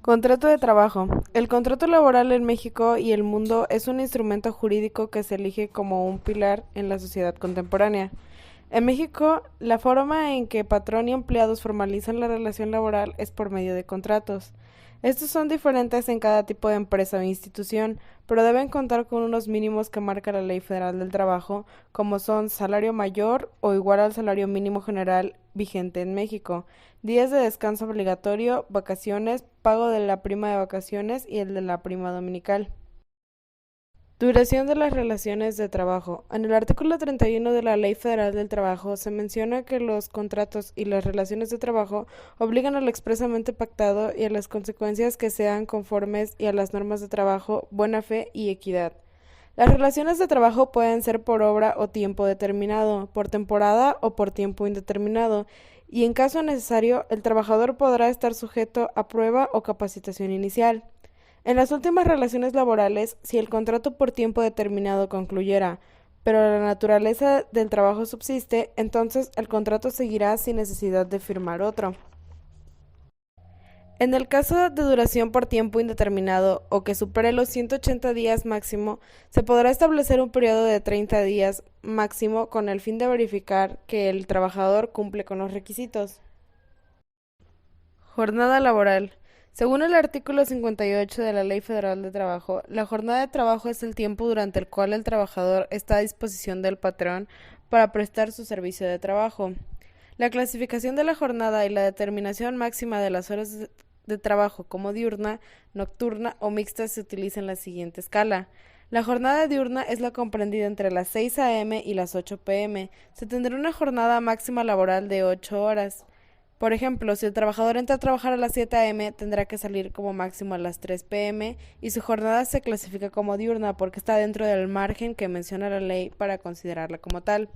Contrato de trabajo. El contrato laboral en México y el mundo es un instrumento jurídico que se elige como un pilar en la sociedad contemporánea. En México, la forma en que patrón y empleados formalizan la relación laboral es por medio de contratos. Estos son diferentes en cada tipo de empresa o institución, pero deben contar con unos mínimos que marca la Ley Federal del Trabajo, como son salario mayor o igual al salario mínimo general vigente en México, días de descanso obligatorio, vacaciones, pago de la prima de vacaciones y el de la prima dominical. Duración de las relaciones de trabajo. En el artículo 31 de la Ley Federal del Trabajo se menciona que los contratos y las relaciones de trabajo obligan a lo expresamente pactado y a las consecuencias que sean conformes y a las normas de trabajo, buena fe y equidad. Las relaciones de trabajo pueden ser por obra o tiempo determinado, por temporada o por tiempo indeterminado, y en caso necesario, el trabajador podrá estar sujeto a prueba o capacitación inicial. En las últimas relaciones laborales, si el contrato por tiempo determinado concluyera, pero la naturaleza del trabajo subsiste, entonces el contrato seguirá sin necesidad de firmar otro. En el caso de duración por tiempo indeterminado o que supere los 180 días máximo, se podrá establecer un periodo de 30 días máximo con el fin de verificar que el trabajador cumple con los requisitos. Jornada laboral. Según el artículo 58 de la Ley Federal de Trabajo, la jornada de trabajo es el tiempo durante el cual el trabajador está a disposición del patrón para prestar su servicio de trabajo. La clasificación de la jornada y la determinación máxima de las horas de trabajo como diurna, nocturna o mixta se utiliza en la siguiente escala. La jornada diurna es la comprendida entre las 6 a.m. y las 8 p.m. Se tendrá una jornada máxima laboral de 8 horas. Por ejemplo, si el trabajador entra a trabajar a las 7 a.m., tendrá que salir como máximo a las 3 p.m. y su jornada se clasifica como diurna porque está dentro del margen que menciona la ley para considerarla como tal.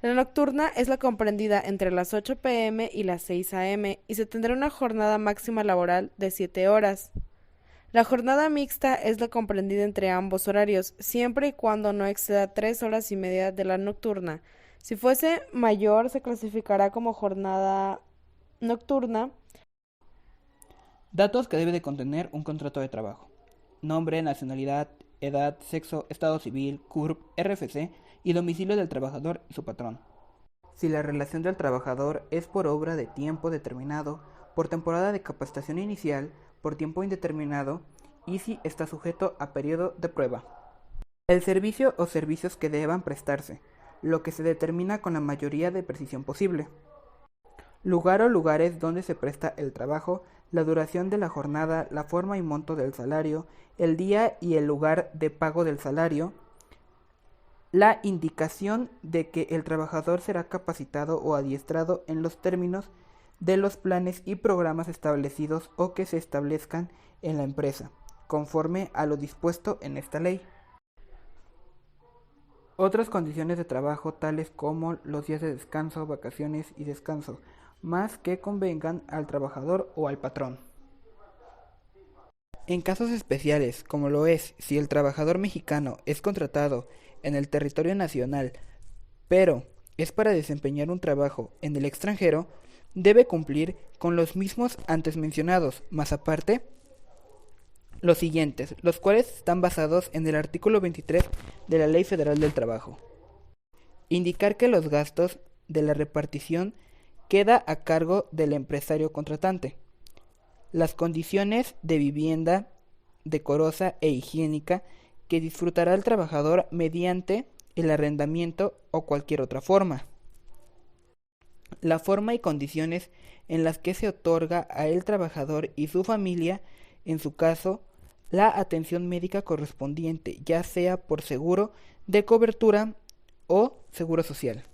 La nocturna es la comprendida entre las 8 p.m. y las 6 a.m. y se tendrá una jornada máxima laboral de 7 horas. La jornada mixta es la comprendida entre ambos horarios, siempre y cuando no exceda 3 horas y media de la nocturna. Si fuese mayor, se clasificará como jornada nocturna. Datos que debe de contener un contrato de trabajo: nombre, nacionalidad, edad, sexo, estado civil, CURP, RFC y domicilio del trabajador y su patrón. Si la relación del trabajador es por obra de tiempo determinado, por temporada de capacitación inicial, por tiempo indeterminado y si está sujeto a periodo de prueba. El servicio o servicios que deban prestarse, lo que se determina con la mayoría de precisión posible. Lugar o lugares donde se presta el trabajo, la duración de la jornada, la forma y monto del salario, el día y el lugar de pago del salario, la indicación de que el trabajador será capacitado o adiestrado en los términos de los planes y programas establecidos o que se establezcan en la empresa, conforme a lo dispuesto en esta ley. Otras condiciones de trabajo tales como los días de descanso, vacaciones y descanso, más que convengan al trabajador o al patrón. En casos especiales, como lo es si el trabajador mexicano es contratado en el territorio nacional, pero es para desempeñar un trabajo en el extranjero, debe cumplir con los mismos antes mencionados, más aparte los siguientes, los cuales están basados en el artículo 23 de la Ley Federal del Trabajo. Indicar que los gastos de la repartición queda a cargo del empresario contratante. Las condiciones de vivienda decorosa e higiénica que disfrutará el trabajador mediante el arrendamiento o cualquier otra forma. La forma y condiciones en las que se otorga a el trabajador y su familia, en su caso, la atención médica correspondiente, ya sea por seguro de cobertura o seguro social.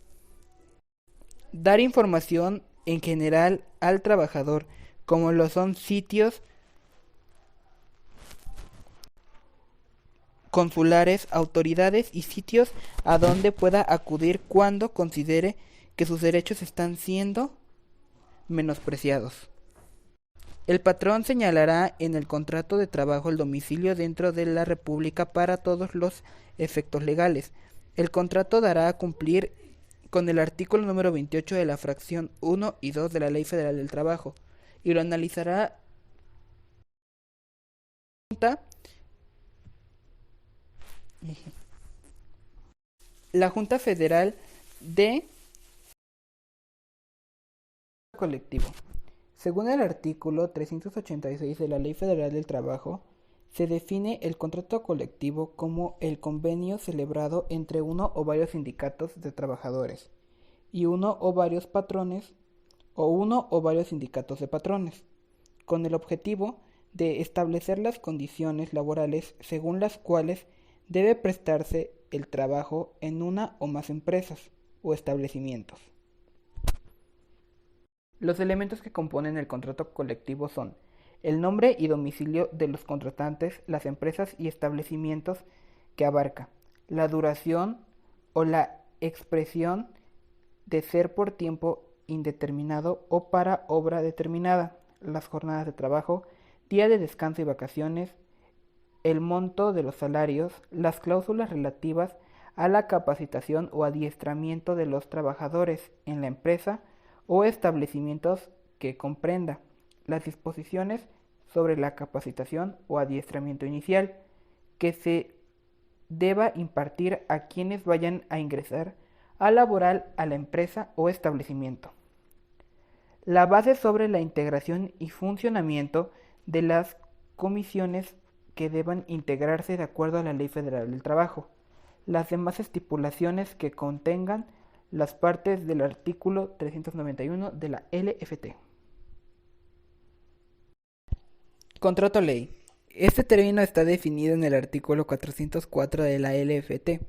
Dar información en general al trabajador, como lo son sitios consulares, autoridades y sitios a donde pueda acudir cuando considere que sus derechos están siendo menospreciados. El patrón señalará en el contrato de trabajo el domicilio dentro de la República para todos los efectos legales. El contrato dará a cumplir con el artículo número 28 de la fracción 1 y 2 de la Ley Federal del Trabajo y lo analizará La Junta Federal de Colectivo. Según el artículo 386 de la Ley Federal del Trabajo, se define el contrato colectivo como el convenio celebrado entre uno o varios sindicatos de trabajadores y uno o varios patrones o uno o varios sindicatos de patrones, con el objetivo de establecer las condiciones laborales según las cuales debe prestarse el trabajo en una o más empresas o establecimientos. Los elementos que componen el contrato colectivo son el nombre y domicilio de los contratantes, las empresas y establecimientos que abarca, la duración o la expresión de ser por tiempo indeterminado o para obra determinada, las jornadas de trabajo, día de descanso y vacaciones, el monto de los salarios, las cláusulas relativas a la capacitación o adiestramiento de los trabajadores en la empresa o establecimientos que comprenda, las disposiciones sobre la capacitación o adiestramiento inicial que se deba impartir a quienes vayan a ingresar a laborar a la empresa o establecimiento. La base sobre la integración y funcionamiento de las comisiones que deban integrarse de acuerdo a la Ley Federal del Trabajo. Las demás estipulaciones que contengan las partes del artículo 391 de la LFT. Contrato ley. Este término está definido en el artículo 404 de la LFT.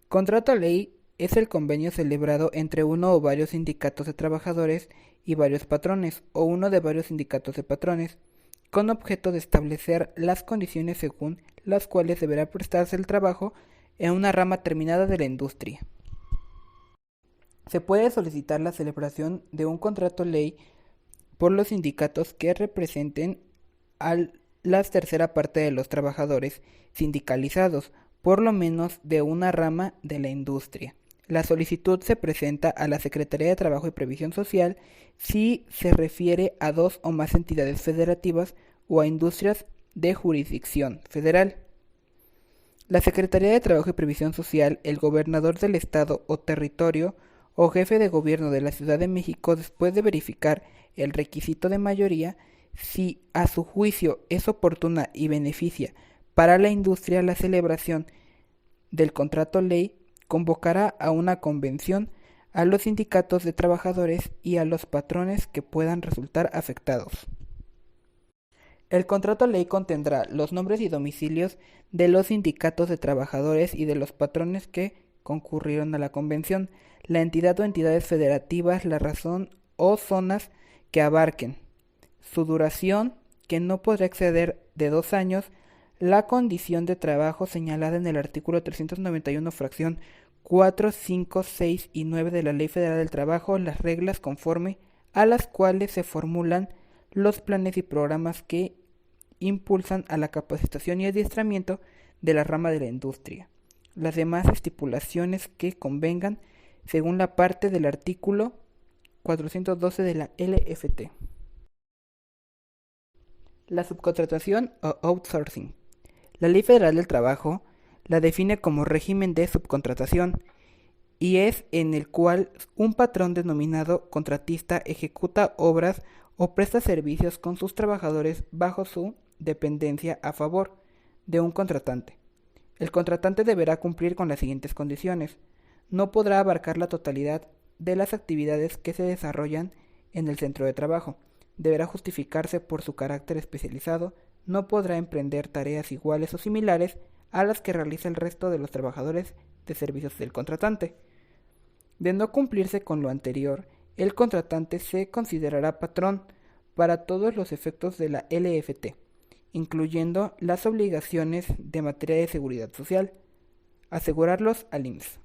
Contrato ley es el convenio celebrado entre uno o varios sindicatos de trabajadores y varios patrones, o uno de varios sindicatos de patrones, con objeto de establecer las condiciones según las cuales deberá prestarse el trabajo en una rama terminada de la industria. Se puede solicitar la celebración de un contrato ley por los sindicatos que representen a la tercera parte de los trabajadores sindicalizados, por lo menos de una rama de la industria. La solicitud se presenta a la Secretaría de Trabajo y Previsión Social si se refiere a dos o más entidades federativas o a industrias de jurisdicción federal. La Secretaría de Trabajo y Previsión Social, el gobernador del estado o territorio o jefe de gobierno de la Ciudad de México, después de verificar el requisito de mayoría, si a su juicio es oportuna y beneficia para la industria la celebración del contrato ley, convocará a una convención a los sindicatos de trabajadores y a los patrones que puedan resultar afectados. El contrato ley contendrá los nombres y domicilios de los sindicatos de trabajadores y de los patrones que concurrieron a la convención, la entidad o entidades federativas, la razón o zonas que abarquen, su duración, que no podrá exceder de 2 años, la condición de trabajo señalada en el artículo 391, fracción 4, 5, 6 y 9 de la Ley Federal del Trabajo, las reglas conforme a las cuales se formulan los planes y programas que impulsan a la capacitación y adiestramiento de la rama de la industria. Las demás estipulaciones que convengan según la parte del artículo 412 de la LFT. La subcontratación o outsourcing. La Ley Federal del Trabajo la define como régimen de subcontratación y es en el cual un patrón denominado contratista ejecuta obras o presta servicios con sus trabajadores bajo su dependencia a favor de un contratante. El contratante deberá cumplir con las siguientes condiciones. No podrá abarcar la totalidad de las actividades que se desarrollan en el centro de trabajo. Deberá justificarse por su carácter especializado. No podrá emprender tareas iguales o similares a las que realiza el resto de los trabajadores de servicios del contratante. De no cumplirse con lo anterior, el contratante se considerará patrón para todos los efectos de la LFT, incluyendo las obligaciones de materia de seguridad social, asegurarlos al IMSS.